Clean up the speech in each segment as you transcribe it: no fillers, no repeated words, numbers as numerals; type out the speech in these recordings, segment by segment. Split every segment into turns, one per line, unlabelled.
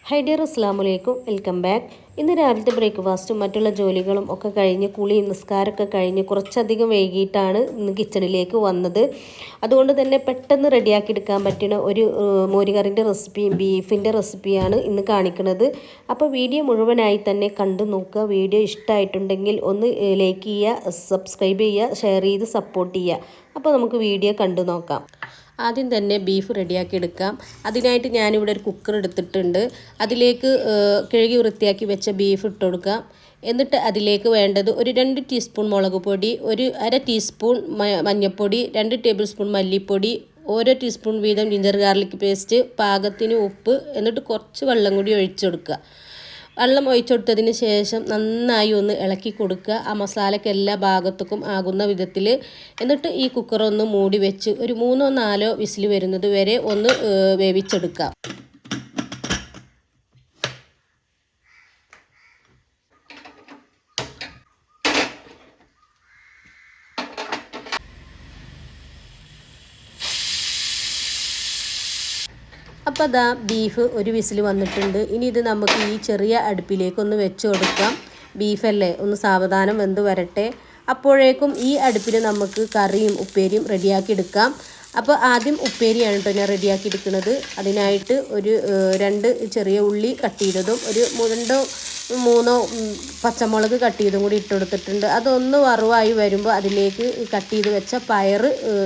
Hi dear അസ്സലാമു അലൈക്കും, welcome back. ഇന്ന് രാവിലത്തെ ബ്രേക്ക്ഫാസ്റ്റും മറ്റുള്ള ജോലികളും ഒക്കെ കഴിഞ്ഞ് കുളി നിസ്കാരമൊക്കെ കഴിഞ്ഞ് കുറച്ചധികം വൈകിട്ടാണ് ഇന്ന് കിച്ചണിലേക്ക് വന്നത്. അതുകൊണ്ട് തന്നെ പെട്ടെന്ന് റെഡിയാക്കി എടുക്കാൻ പറ്റുന്ന ഒരു മോരുകറിൻ്റെ റെസിപ്പിയും ബീഫിൻ്റെ റെസിപ്പിയാണ് ഇന്ന് കാണിക്കുന്നത്. അപ്പോൾ വീഡിയോ മുഴുവനായി തന്നെ കണ്ടു നോക്കുക. വീഡിയോ ഇഷ്ടമായിട്ടുണ്ടെങ്കിൽ ഒന്ന് ലൈക്ക് ചെയ്യുക, സബ്സ്ക്രൈബ് ചെയ്യുക, ഷെയർ ചെയ്ത് സപ്പോർട്ട് ചെയ്യുക. അപ്പോൾ നമുക്ക് വീഡിയോ കണ്ടു നോക്കാം. ആദ്യം തന്നെ ബീഫ് റെഡിയാക്കി എടുക്കാം. അതിനായിട്ട് ഞാനിവിടെ ഒരു കുക്കർ എടുത്തിട്ടുണ്ട്. അതിലേക്ക് കഴുകി വൃത്തിയാക്കി വെച്ച ബീഫ് ഇട്ട് കൊടുക്കാം. എന്നിട്ട് അതിലേക്ക് വേണ്ടത് ഒരു 2 ടീസ്പൂൺ മുളക് പൊടി, ഒരു 1/2 ടീസ്പൂൺ മഞ്ഞൾപ്പൊടി, 2 ടേബിൾ സ്പൂൺ മല്ലിപ്പൊടി, ഓരോ ടീസ്പൂൺ വീതം ജിഞ്ചർ ഗാർലിക് പേസ്റ്റ്, പാകത്തിന് ഉപ്പ്, എന്നിട്ട് കുറച്ച് വെള്ളം കൂടി ഒഴിച്ചു കൊടുക്കുക. വെള്ളം ഒഴിച്ചെടുത്തതിന് ശേഷം നന്നായി ഒന്ന് ഇളക്കി കൊടുക്കുക, ആ മസാലയ്ക്ക് എല്ലാ ഭാഗത്തേക്കും ആകുന്ന വിധത്തിൽ. എന്നിട്ട് ഈ കുക്കർ ഒന്ന് മൂടി വെച്ച് ഒരു 3-4 വിസിൽ വരുന്നത് വരെ ഒന്ന് വേവിച്ചെടുക്കുക. അപ്പോൾ അതാ ബീഫ് ഒരു വിസിൽ വന്നിട്ടുണ്ട്. ഇനി ഇത് നമുക്ക് ഈ ചെറിയ അടുപ്പിലേക്കൊന്ന് വെച്ച് കൊടുക്കാം. ബീഫല്ലേ, ഒന്ന് സാവധാനം വെന്ത് വരട്ടെ. അപ്പോഴേക്കും ഈ അടുപ്പിൽ നമുക്ക് കറിയും ഉപ്പേരിയും റെഡിയാക്കി എടുക്കാം. അപ്പോൾ ആദ്യം ഉപ്പേരിയാണ് കേട്ടോ ഞാൻ റെഡിയാക്കി എടുക്കുന്നത്. അതിനായിട്ട് ഒരു 2 ചെറിയ ഉള്ളി കട്ട് ചെയ്തതും ഒരു 2-3 പച്ചമുളക് കട്ട് ചെയ്തും കൂടി ഇട്ട് കൊടുത്തിട്ടുണ്ട്. അതൊന്ന് വറവായി വരുമ്പോൾ അതിലേക്ക് കട്ട് ചെയ്ത് വെച്ച പയർ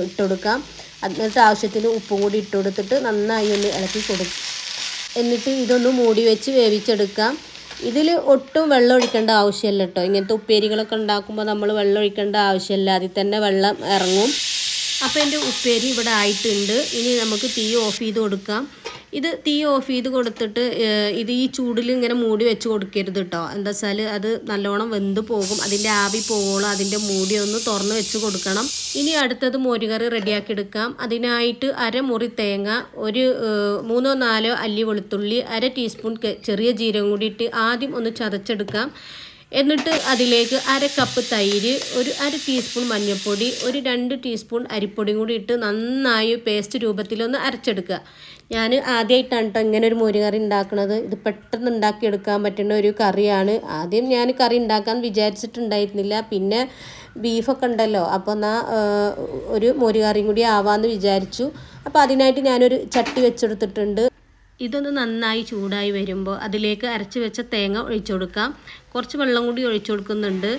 ഇട്ട് കൊടുക്കാം. എന്നിട്ട് ആവശ്യത്തിന് ഉപ്പും കൂടി ഇട്ട് കൊടുത്തിട്ട് നന്നായി ഒന്ന് ഇളക്കി കൊടുക്കും. എന്നിട്ട് ഇതൊന്ന് മൂടി വെച്ച് വേവിച്ചെടുക്കാം. ഇതിൽ ഒട്ടും വെള്ളം ഒഴിക്കേണ്ട ആവശ്യമില്ല കേട്ടോ. ഇങ്ങനത്തെ ഉപ്പേരികളൊക്കെ ഉണ്ടാക്കുമ്പോൾ നമ്മൾ വെള്ളം ഒഴിക്കേണ്ട ആവശ്യമില്ല, അതിൽ തന്നെ വെള്ളം ഇറങ്ങും. അപ്പോൾ എൻ്റെ ഉപ്പേരി ഇവിടെ ആയിട്ടുണ്ട്. ഇനി നമുക്ക് തീ ഓഫ് ചെയ്ത് കൊടുക്കാം. ഇത് തീ ഓഫ് ചെയ്ത് കൊടുത്തിട്ട് ഇത് ഈ ചൂടിൽ ഇങ്ങനെ മൂടി വെച്ച് കൊടുക്കരുത് കേട്ടോ. എന്താ വെച്ചാൽ അത് നല്ലോണം വെന്ത് പോകും. അതിൻ്റെ ആവി പോകോളം അതിൻ്റെ മൂടി ഒന്ന് തുറന്ന് വെച്ച് കൊടുക്കണം. ഇനി അടുത്തത് മോരുകറി റെഡിയാക്കി എടുക്കാം. അതിനായിട്ട് 1/2 മുറി തേങ്ങ, ഒരു 3-4 അല്ലി വെളുത്തുള്ളി, 1/2 ടീസ്പൂൺ ചെറിയ ജീരകം കൂടി ഇട്ട് ആദ്യം ഒന്ന് ചതച്ചെടുക്കാം. എന്നിട്ട് അതിലേക്ക് 1/2 കപ്പ് തൈര്, ഒരു 1/2 ടീസ്പൂൺ മഞ്ഞൾപ്പൊടി, ഒരു 2 ടീസ്പൂൺ അരിപ്പൊടിയും കൂടി ഇട്ട് നന്നായി പേസ്റ്റ് രൂപത്തിലൊന്ന് അരച്ചെടുക്കുക. ഞാൻ ആദ്യമായിട്ടാണ് കേട്ടോ ഇങ്ങനെ ഒരു മോരുകറി ഉണ്ടാക്കുന്നത്. ഇത് പെട്ടെന്ന് ഉണ്ടാക്കിയെടുക്കാൻ പറ്റുന്ന ഒരു കറിയാണ്. ആദ്യം ഞാൻ കറി ഉണ്ടാക്കാൻ വിചാരിച്ചിട്ടുണ്ടായിരുന്നില്ല. പിന്നെ ബീഫൊക്കെ ഉണ്ടല്ലോ, അപ്പോൾ എന്നാൽ ഒരു മോരുകറിയും കൂടി ആവാമെന്ന് വിചാരിച്ചു. അപ്പോൾ അതിനായിട്ട് ഞാനൊരു ചട്ടി വെച്ചെടുത്തിട്ടുണ്ട്. ഇതൊന്ന് നന്നായി ചൂടായി വരുമ്പോൾ അതിലേക്ക് അരച്ച് വെച്ച തേങ്ങ ഒഴിച്ചു കൊടുക്കാം. കുറച്ച് വെള്ളം കൂടി ഒഴിച്ചു കൊടുക്കുന്നുണ്ട്.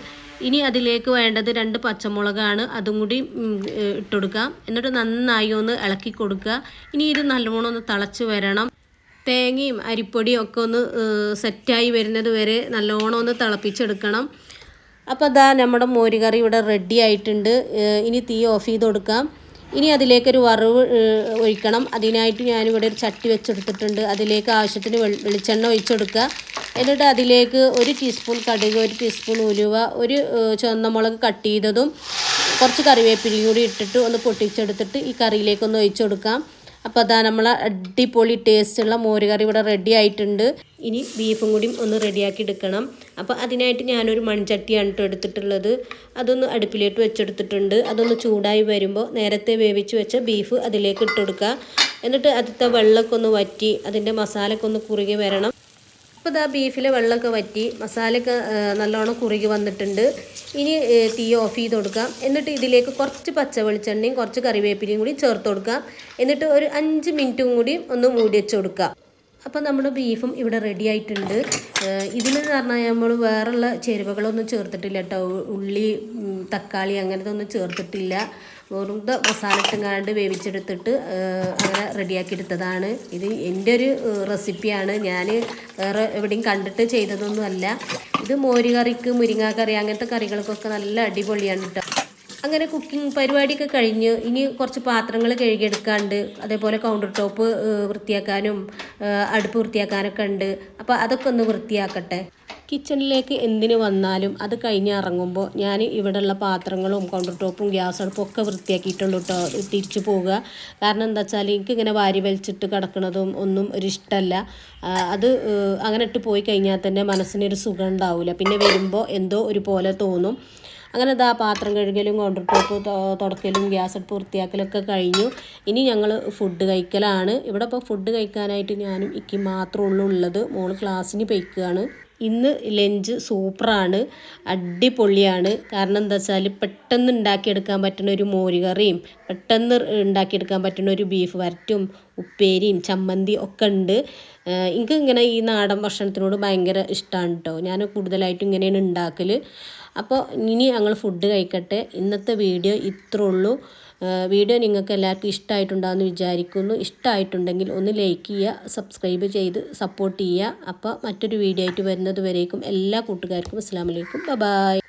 ഇനി അതിലേക്ക് വേണ്ടത് 2 പച്ചമുളകാണ്, അതും കൂടി ഇട്ട് കൊടുക്കാം. എന്നിട്ട് നന്നായി ഒന്ന് ഇളക്കി കൊടുക്കുക. ഇനി ഇത് നല്ലോണം ഒന്ന് തിളച്ച് വരണം. തേങ്ങയും അരിപ്പൊടിയും ഒക്കെ ഒന്ന് സെറ്റായി വരുന്നത് വരെ നല്ലോണം ഒന്ന് തിളപ്പിച്ചെടുക്കണം. അപ്പോൾ അതാ നമ്മുടെ മോരുകറി ഇവിടെ റെഡി ആയിട്ടുണ്ട്. ഇനി തീ ഓഫ് ചെയ്ത് കൊടുക്കാം. ഇനി അതിലേക്കൊരു വറവ് ഒഴിക്കണം. അതിനായിട്ട് ഞാനിവിടെ ഒരു ചട്ടി വെച്ചെടുത്തിട്ടുണ്ട്. അതിലേക്ക് ആവശ്യത്തിന് വെളിച്ചെണ്ണ ഒഴിച്ചെടുക്കുക. എന്നിട്ട് അതിലേക്ക് 1 ടീസ്പൂൺ കടുക്, 1 ടീസ്പൂൺ ഉലുവ, ഒരു ചുവന്ന മുളക് കട്ട് ചെയ്തതും കുറച്ച് കറിവേപ്പിലയും കൂടി ഇട്ടിട്ട് ഒന്ന് പൊട്ടിച്ചെടുത്തിട്ട് ഈ കറിയിലേക്കൊന്ന് ഒഴിച്ചു കൊടുക്കാം. അപ്പോൾ അതാ നമ്മൾ അടിപൊളി ടേസ്റ്റുള്ള മോരുകറി ഇവിടെ റെഡി ആയിട്ടുണ്ട്. ഇനി ബീഫും കൂടി ഒന്ന് റെഡിയാക്കി എടുക്കണം. അപ്പോൾ അതിനായിട്ട് ഞാനൊരു മൺചട്ടിയാണ് കേട്ടോ എടുത്തിട്ടുള്ളത്. അതൊന്ന് അടുപ്പിലേക്ക് വെച്ചെടുത്തിട്ടുണ്ട്. അതൊന്ന് ചൂടായി വരുമ്പോൾ നേരത്തെ വേവിച്ച് വെച്ച ബീഫ് അതിലേക്ക് ഇട്ട് കൊടുക്കുക. എന്നിട്ട് അതിലത്തെ വെള്ളമൊക്കെ ഒന്ന് വറ്റി അതിൻ്റെ മസാലയൊക്കെ ഒന്ന് കുറുകി വരണം. അപ്പോൾ ഇതാ ബീഫിലെ വെള്ളമൊക്കെ വറ്റി മസാലയൊക്കെ നല്ലോണം കുറുകി വന്നിട്ടുണ്ട്. ഇനി തീ ഓഫ് ചെയ്ത് കൊടുക്കാം. എന്നിട്ട് ഇതിലേക്ക് കുറച്ച് പച്ച വെളിച്ചെണ്ണയും കുറച്ച് കറിവേപ്പിലയും കൂടി ചേർത്ത് കൊടുക്കാം. എന്നിട്ട് ഒരു 5 മിനിറ്റും കൂടി ഒന്ന് മൂടി വെച്ച് കൊടുക്കാം. അപ്പോൾ നമ്മുടെ ബീഫും ഇവിടെ റെഡി ആയിട്ടുണ്ട്. ഇതിലെന്ന് പറഞ്ഞാൽ നമ്മൾ വേറെയുള്ള ചേരുവകളൊന്നും ചേർത്തിട്ടില്ല കേട്ടോ. ഉള്ളി, തക്കാളി അങ്ങനത്തെ ഒന്നും ചേർത്തിട്ടില്ല. വെറുതെ മസാല ഇട്ടുങ്ങാണ്ട് വേവിച്ചെടുത്തിട്ട് അങ്ങനെ റെഡിയാക്കി എടുത്തതാണ്. ഇത് എൻ്റെ ഒരു റെസിപ്പിയാണ്. ഞാൻ വേറെ എവിടെയും കണ്ടിട്ട് ചെയ്തതൊന്നും അല്ല. ഇത് മോരുകറിക്ക്, മുരിങ്ങാക്കറി അങ്ങനത്തെ കറികൾക്കൊക്കെ നല്ല അടിപൊളിയാണ് കേട്ടോ. അങ്ങനെ കുക്കിംഗ് പരിപാടിയൊക്കെ കഴിഞ്ഞ് ഇനി കുറച്ച് പാത്രങ്ങൾ കഴുകിയെടുക്കാണ്ട്, അതേപോലെ കൗണ്ടർ ടോപ്പ് വൃത്തിയാക്കാനും അടുപ്പ് വൃത്തിയാക്കാനൊക്കെ ഉണ്ട്. അപ്പോൾ അതൊക്കെ ഒന്ന് വൃത്തിയാക്കട്ടെ. കിച്ചണിലേക്ക് എന്തിനു വന്നാലും അത് കഴിഞ്ഞ് ഇറങ്ങുമ്പോൾ ഞാൻ ഇവിടെയുള്ള പാത്രങ്ങളും കൗണ്ടർ ടോപ്പും ഗ്യാസ് അടുപ്പും ഒക്കെ വൃത്തിയാക്കിയിട്ടുള്ളൂ കേട്ടോ തിരിച്ചു പോവുക. കാരണം എന്താ വെച്ചാൽ എനിക്കിങ്ങനെ വാരി വലിച്ചിട്ട് കിടക്കുന്നതും ഒന്നും ഒരു ഇഷ്ടമല്ല. അത് അങ്ങനെ ഇട്ട് പോയി കഴിഞ്ഞാൽ തന്നെ മനസ്സിനൊരു സുഖം ഉണ്ടാവില്ല. പിന്നെ വരുമ്പോൾ എന്തോ ഒരു പോലെ തോന്നും. അങ്ങനെ ഇതാ പാത്രം കഴുകലും കൗണ്ടർ ടോപ്പ് തുടക്കലും ഗ്യാസ് അടുപ്പ് വൃത്തിയാക്കലൊക്കെ കഴിഞ്ഞു. ഇനി ഞങ്ങൾ ഫുഡ് കഴിക്കലാണ്. ഇവിടെ ഇപ്പോൾ ഫുഡ് കഴിക്കാനായിട്ട് ഞാനും ഇക്കി മാത്രമേ ഉള്ളത്. മോള് ക്ലാസ്സിന് പോയിക്കുകയാണ്. ഇന്ന് ലഞ്ച് സൂപ്പറാണ്, അടിപൊളിയാണ്. കാരണം എന്താ വെച്ചാൽ പെട്ടെന്ന് ഉണ്ടാക്കിയെടുക്കാൻ പറ്റുന്ന ഒരു മോരുകറിയും പെട്ടെന്ന് ഉണ്ടാക്കിയെടുക്കാൻ പറ്റുന്ന ഒരു ബീഫ് വരട്ടും ഉപ്പേരിയും ചമ്മന്തി ഒക്കെ ഉണ്ട്. എനിക്ക് ഇങ്ങനെ ഈ നാടൻ ഭക്ഷണത്തിനോട് ഭയങ്കര ഇഷ്ടമാണ് കേട്ടോ. ഞാൻ കൂടുതലായിട്ടും ഇങ്ങനെയാണ് ഉണ്ടാക്കൽ. അപ്പോൾ ഇനി ഞങ്ങൾ ഫുഡ് കഴിക്കട്ടെ. ഇന്നത്തെ വീഡിയോ ഇത്രേ ഉള്ളൂ. വീഡിയോ നിങ്ങൾക്ക് എല്ലാവർക്കും ഇഷ്ടമായിട്ടുണ്ടാകുമെന്ന് വിചാരിക്കുന്നു. ഇഷ്ടമായിട്ടുണ്ടെങ്കിൽ ഒന്ന് ലൈക്ക് ചെയ്യുക, സബ്സ്ക്രൈബ് ചെയ്ത് സപ്പോർട്ട് ചെയ്യുക. അപ്പോൾ മറ്റൊരു വീഡിയോ ആയിട്ട് വരുന്നത് വരേക്കും എല്ലാ കൂട്ടുകാർക്കും അസ്സലാമു അലൈക്കും, ബൈ.